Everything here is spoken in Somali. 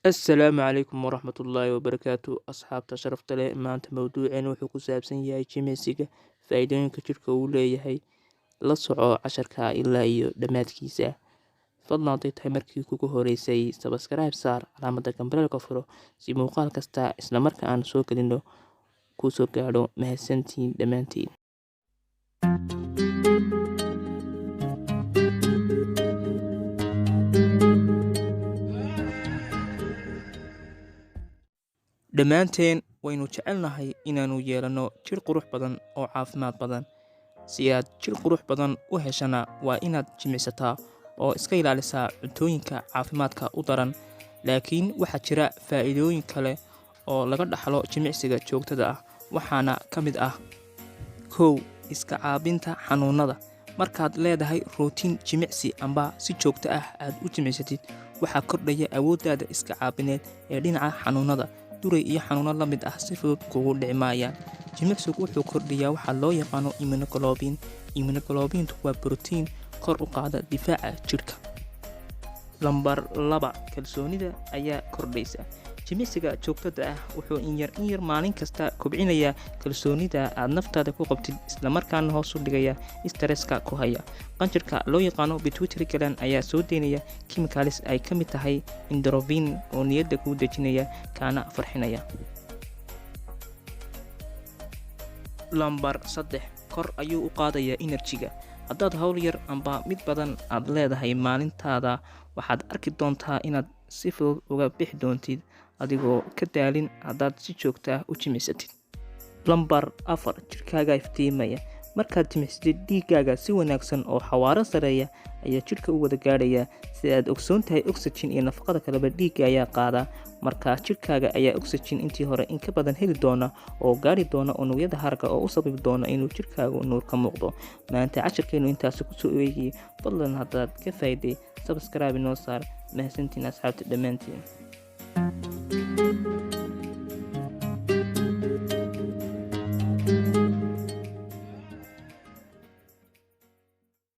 السلام عليكم ورحمة الله وبركاته أصحاب تشرفت له maanta mawduuceena wuxuu ku saabsan yahay jimicsiga faa'iidooyinka jirka uu leeyahay la soco casharka ilaa iyo dhammaadkiisa fadlan haday tahay markii kugu horeysay subscribe saar calaamada gambalelka furo si muuqaal kasta isla marka aan soo gelino kuu soo gaadho mahadsantiin dhammaantiin dhammaanteen waynu jecelnahay inaanu yeelano jir qurux badan oo caafimaad badan si aad jir qurux badan u heshana waa inaad jimicsataa oo iska ilaalisaa cuntooyinka caafimaadka u daran laakiin waxaa jira faa'iidooyin kale oo laga dhaxlo jimicsiga joogtada ah waxaana ka mid ah 1 iska caabinta xanuunada markaad leedahay rootiin jimicsi amba si joogto ah aad u jimicsatid waxaa kordhaya awooddaada iska caabineed ee dhinaca xanuunada duray iyo xanuuno la mid ah si fudud kugu dhici maayaan jimicsigu wuxuu kordhiyaa waxaa loo yaqaano immunoglobintu waa borotiin kor u qaada difaaca jidhka lambar 2 kalsoonida ayaa kordhaysa jimicsiga joogtada ah wuxuu in yar maalin kasta kobcinayaa kalsoonida aad naftaada ku qabtid isla markaana hoos u dhigaya stresska ku haya qanjirka loo yaqaano pituitary gland ayaa soo deynaya chemicals ay ka mid tahay endorphin oo niyadda kuu dejinaya kaana farxinaya lambar 3 kor ayuu u qaadayaa enerjiga haddaad hawl yar amba mid badan aad leedahay maalintaada waxaad arki doontaa inaad si fudud uga bixi doontid adigoo ka daalin haddaad si joogto ah u jimicsatid lambar 4 jirkaaga iftiimaya markaad jimicsatid dhiiggaaga si wanaagsan oo xawaaro sareeya ayaa jidhka u wada gaadhaya sida aad ogsoon tahay oxygen iyo nafaqada kaleba dhiigga ayaa qaada markaa jidhkaaga ayaa oxygen intii hore in ka badan heli doona oo gaari doona unugyada haragga oo u sababi doona inuu jidhkaagu nuur ka muuqdo maanta casharkeenu intaasi kusoo eegayay fadlan haddaad ka faa'iiday subscribe inoo saar mahadsantiin asxaabta dhammaantiin